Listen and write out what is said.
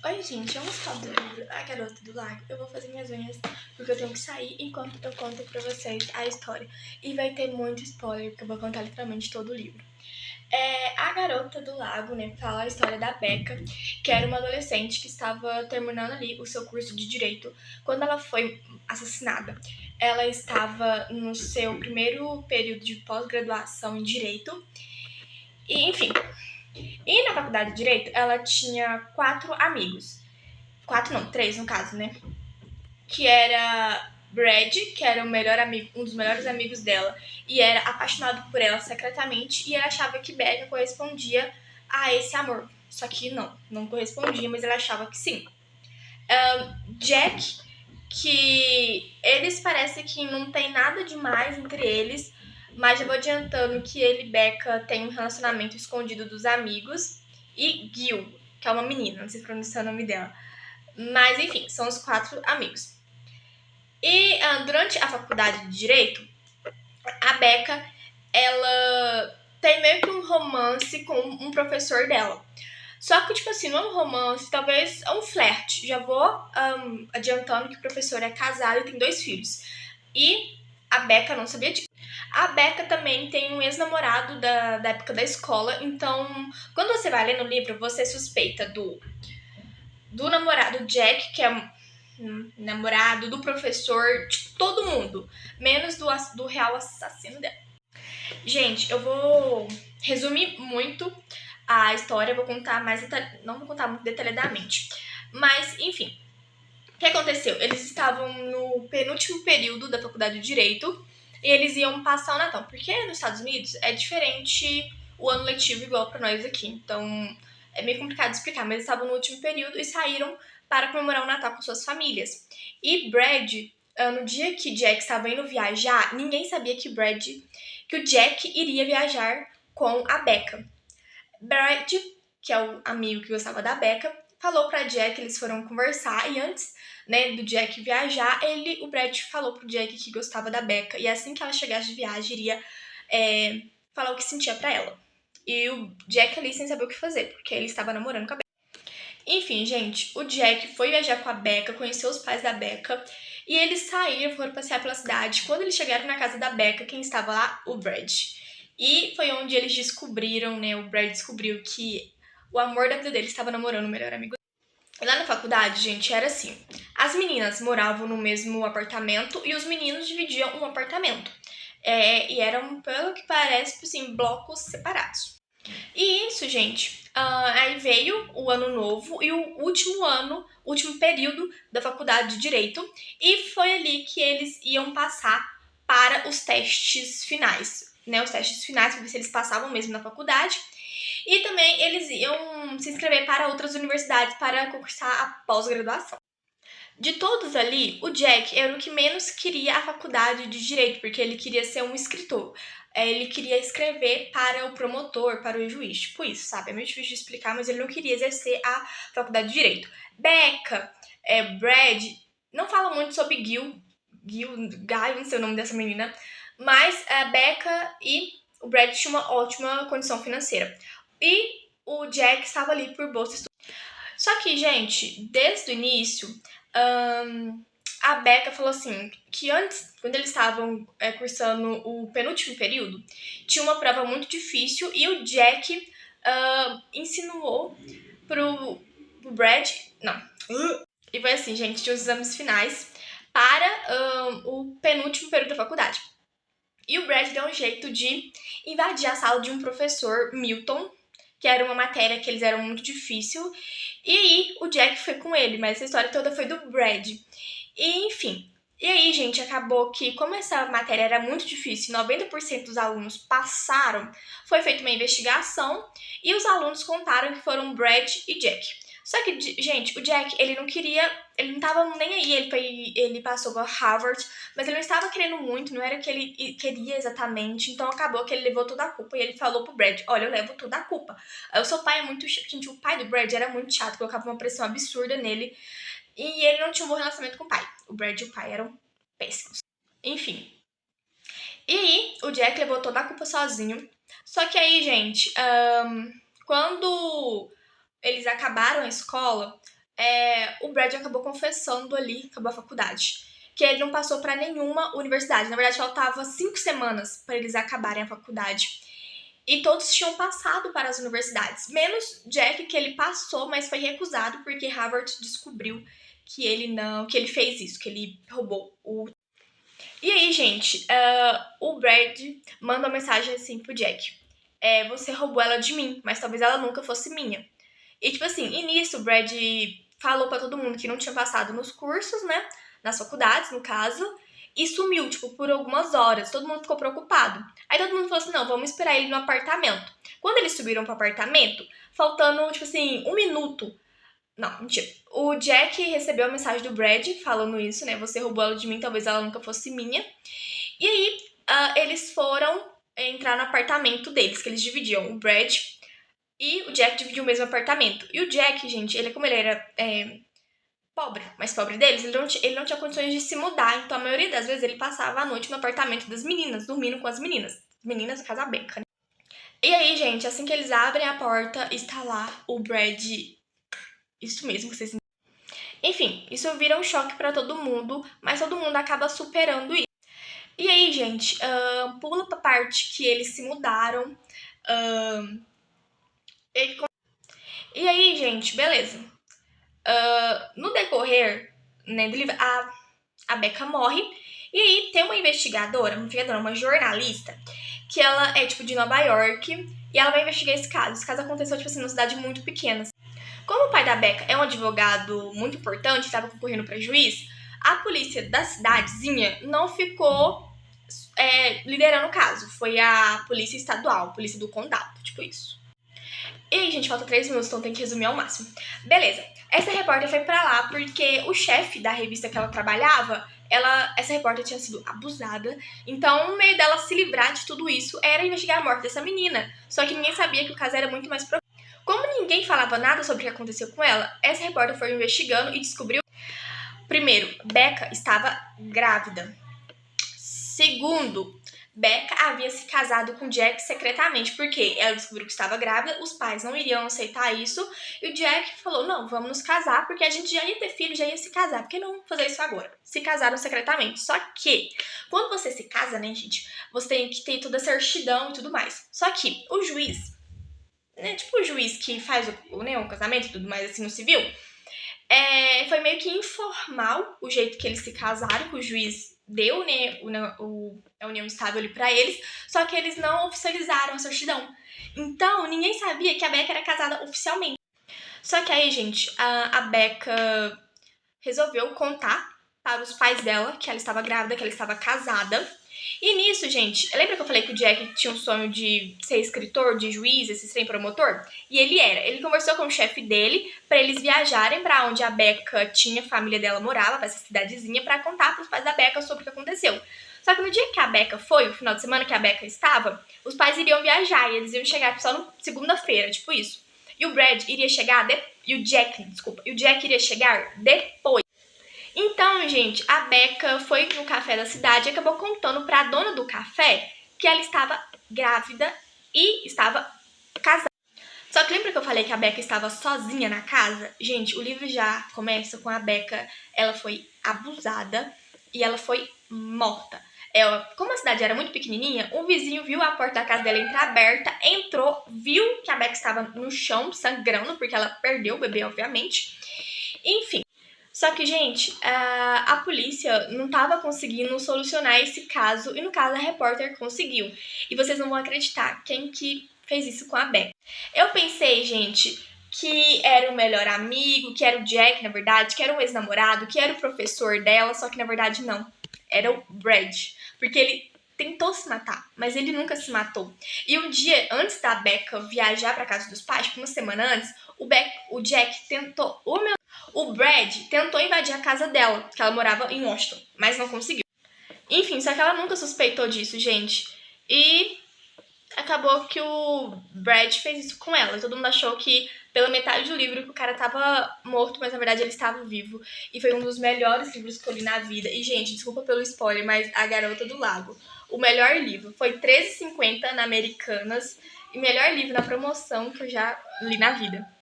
Oi, gente, vamos falar do livro A Garota do Lago. Eu vou fazer minhas unhas porque eu tenho que sair enquanto eu conto pra vocês a história. E vai ter muito spoiler, porque eu vou contar literalmente todo o livro. A Garota do Lago, né, fala a história da Becca, que era uma adolescente que estava terminando ali o seu curso de Direito quando ela foi assassinada. Ela estava no seu primeiro período de pós-graduação em Direito e, enfim... E na faculdade de Direito, ela tinha 4 amigos. 4 não, 3 no caso, né? Que era Brad, que era o melhor amigo, um dos melhores amigos dela, e era apaixonado por ela secretamente, e ela achava que Becca correspondia a esse amor. Só que não correspondia, mas ela achava que sim. Jack, que eles parecem que não tem nada demais entre eles, mas já vou adiantando que ele e Becca têm um relacionamento escondido dos amigos. E Gil, que é uma menina, não sei se pronunciar o nome dela. Mas enfim, são os 4 amigos. E durante a faculdade de Direito, a Becca, ela tem meio que um romance com um professor dela. Só que, tipo assim, não é um romance, talvez é um flerte. Já vou adiantando que o professor é casado e tem 2 filhos. E a Becca não sabia disso. A Becca também tem um ex-namorado da época da escola, então, quando você vai ler no livro, você suspeita do namorado Jack, que é namorado, do professor, tipo, todo mundo, menos do real assassino dela. Gente, eu vou resumir muito a história, vou contar mais não vou contar muito detalhadamente. Mas, enfim, o que aconteceu? Eles estavam no penúltimo período da faculdade de Direito e eles iam passar o Natal, porque nos Estados Unidos é diferente o ano letivo igual para nós aqui, então é meio complicado de explicar, mas eles estavam no último período e saíram para comemorar o Natal com suas famílias. E Brad, no dia que Jack estava indo viajar, ninguém sabia que o Jack iria viajar com a Becca. Brad, que é o amigo que gostava da Becca, falou pra Jack, eles foram conversar, e antes, né, do Jack viajar, o Brad falou pro Jack que gostava da Becca, e assim que ela chegasse de viagem, iria falar o que sentia pra ela. E o Jack ali sem saber o que fazer, porque ele estava namorando com a Becca. Enfim, gente, o Jack foi viajar com a Becca, conheceu os pais da Becca, e eles saíram, foram passear pela cidade. Quando eles chegaram na casa da Becca, quem estava lá? O Brad. E foi onde eles descobriram, né, o Brad descobriu que o amor da vida dele estava namorando o melhor amigo dele. Lá na faculdade, gente, era assim. As meninas moravam no mesmo apartamento e os meninos dividiam um apartamento. E eram, pelo que parece, assim, blocos separados. E isso, gente, aí veio o ano novo e o último período da faculdade de Direito, e foi ali que eles iam passar para os testes finais, né? Os testes finais, para ver se eles passavam mesmo na faculdade. E também eles iam se inscrever para outras universidades para concursar a pós-graduação. De todos ali, o Jack era o que menos queria a faculdade de Direito, porque ele queria ser um escritor. Ele queria escrever para o promotor, para o juiz, tipo isso, sabe? É meio difícil de explicar, mas ele não queria exercer a faculdade de Direito. Becca, Brad, não fala muito sobre Guy, não sei o nome dessa menina, mas a Becca e o Brad tinham uma ótima condição financeira. E o Jack estava ali por bolsa estudante. Só que, gente, desde o início, a Becca falou assim, que antes, quando eles estavam cursando o penúltimo período, tinha uma prova muito difícil e o Jack insinuou pro Brad... Não. E foi assim, gente, tinha os exames finais para o penúltimo período da faculdade. E o Brad deu um jeito de invadir a sala de um professor, Milton, que era uma matéria que eles eram muito difícil. E aí o Jack foi com ele, mas essa história toda foi do Brad. E enfim. E aí, gente, acabou que, como essa matéria era muito difícil, 90% dos alunos passaram, foi feita uma investigação e os alunos contaram que foram Brad e Jack. Só que, gente, o Jack, ele não tava nem aí, ele passou pra Harvard, mas ele não estava querendo muito, não era o que ele queria exatamente, então acabou que ele levou toda a culpa e ele falou pro Brad, olha, eu levo toda a culpa. O seu pai é muito chato, gente, o pai do Brad era muito chato, colocava uma pressão absurda nele, e ele não tinha um bom relacionamento com o pai. O Brad e o pai eram péssimos. Enfim. E aí, o Jack levou toda a culpa sozinho, só que aí, gente, quando eles acabaram a escola, o Brad acabou confessando ali, acabou a faculdade, que ele não passou pra nenhuma universidade. Na verdade, faltava 5 semanas para eles acabarem a faculdade. E todos tinham passado para as universidades, menos Jack, que ele passou, mas foi recusado porque Harvard descobriu que que ele fez isso, que ele roubou o. E aí, gente, o Brad manda uma mensagem assim pro Jack. Você roubou ela de mim, mas talvez ela nunca fosse minha. E tipo assim, e nisso o Brad falou pra todo mundo que não tinha passado nos cursos, né? Nas faculdades, no caso, e sumiu, tipo, por algumas horas. Todo mundo ficou preocupado. Aí todo mundo falou assim: não, vamos esperar ele no apartamento. Quando eles subiram pro apartamento, faltando, tipo assim, um minuto. Não, mentira. O Jack recebeu a mensagem do Brad falando isso, né? Você roubou ela de mim, talvez ela nunca fosse minha. E aí, eles foram entrar no apartamento deles, que eles dividiam. O Brad e o Jack dividiu o mesmo apartamento. E o Jack, gente, como ele era pobre, mais pobre deles, ele não tinha condições de se mudar. Então, a maioria das vezes, ele passava a noite no apartamento das meninas, dormindo com as meninas. Meninas, casa beca, né? E aí, gente, assim que eles abrem a porta, está lá o Brad. Isso mesmo que vocês. Enfim, isso vira um choque pra todo mundo, mas todo mundo acaba superando isso. E aí, gente, pula pra parte que eles se mudaram. E aí, gente, beleza. No decorrer, né, a Becca morre. E aí tem uma jornalista, que ela é, tipo, de Nova York. E ela vai investigar esse caso. Esse caso aconteceu, tipo assim, numa cidade muito pequena. Como o pai da Becca é um advogado muito importante, estava concorrendo para juiz, a polícia da cidadezinha não ficou liderando o caso. Foi a polícia estadual, a polícia do condado, tipo isso. E aí, gente, falta 3 minutos, então tem que resumir ao máximo. Beleza. Essa repórter foi pra lá porque o chefe da revista que ela trabalhava, essa repórter tinha sido abusada. Então, o meio dela se livrar de tudo isso era investigar a morte dessa menina. Só que ninguém sabia que o caso era muito mais profundo. Como ninguém falava nada sobre o que aconteceu com ela, essa repórter foi investigando e descobriu. Primeiro, Becca estava grávida. Segundo, Becca havia se casado com Jack secretamente, porque ela descobriu que estava grávida, os pais não iriam aceitar isso, e o Jack falou: não, vamos nos casar, porque a gente já ia ter filho, já ia se casar, por que não fazer isso agora? Se casaram secretamente. Só que, quando você se casa, né, gente, você tem que ter toda a certidão e tudo mais. Só que o juiz, né, tipo o juiz que faz o casamento e tudo mais assim no civil, foi meio que informal o jeito que eles se casaram, que o juiz deu, né, a união estável ali pra eles, só que eles não oficializaram a certidão. Então, ninguém sabia que a Becca era casada oficialmente. Só que aí, gente, a Becca resolveu contar para os pais dela que ela estava grávida, que ela estava casada. E nisso, gente, lembra que eu falei que o Jack tinha um sonho de ser escritor, de juiz, esse trem promotor? E ele era. Ele conversou com o chefe dele para eles viajarem para onde a Becca tinha, a família dela morava, para essa cidadezinha, para contar para os pais da Becca sobre o que aconteceu. Só que no dia que a Becca foi, o final de semana que a Becca estava, os pais iriam viajar e eles iam chegar só na segunda-feira, tipo isso. E o Brad iria chegar e o Jack iria chegar depois. Então, gente, a Becca foi no café da cidade e acabou contando pra dona do café que ela estava grávida e estava casada. Só que lembra que eu falei que a Becca estava sozinha na casa? Gente, o livro já começa com a Becca, ela foi abusada e ela foi morta. Como a cidade era muito pequenininha, um vizinho viu a porta da casa dela entreaberta, entrou, viu que a Becca estava no chão, sangrando, porque ela perdeu o bebê, obviamente. Enfim. Só que, gente, a polícia não estava conseguindo solucionar esse caso, e no caso a repórter conseguiu. E vocês não vão acreditar quem que fez isso com a Becca. Eu pensei, gente, que era o melhor amigo, que era o Jack, na verdade, que era o ex-namorado, que era o professor dela, só que na verdade não. Era o Brad. Porque ele tentou se matar, mas ele nunca se matou. E um dia antes da Becca viajar pra casa dos pais, tipo uma semana antes, o Jack tentou. O Brad tentou invadir a casa dela, que ela morava em Washington, mas não conseguiu. Enfim, só que ela nunca suspeitou disso, gente. E acabou que o Brad fez isso com ela. Todo mundo achou que, pela metade do livro, que o cara tava morto, mas na verdade ele estava vivo. E foi um dos melhores livros que eu li na vida. E, gente, desculpa pelo spoiler, mas A Garota do Lago. O melhor livro foi R$13,50 na Americanas. E melhor livro na promoção que eu já li na vida.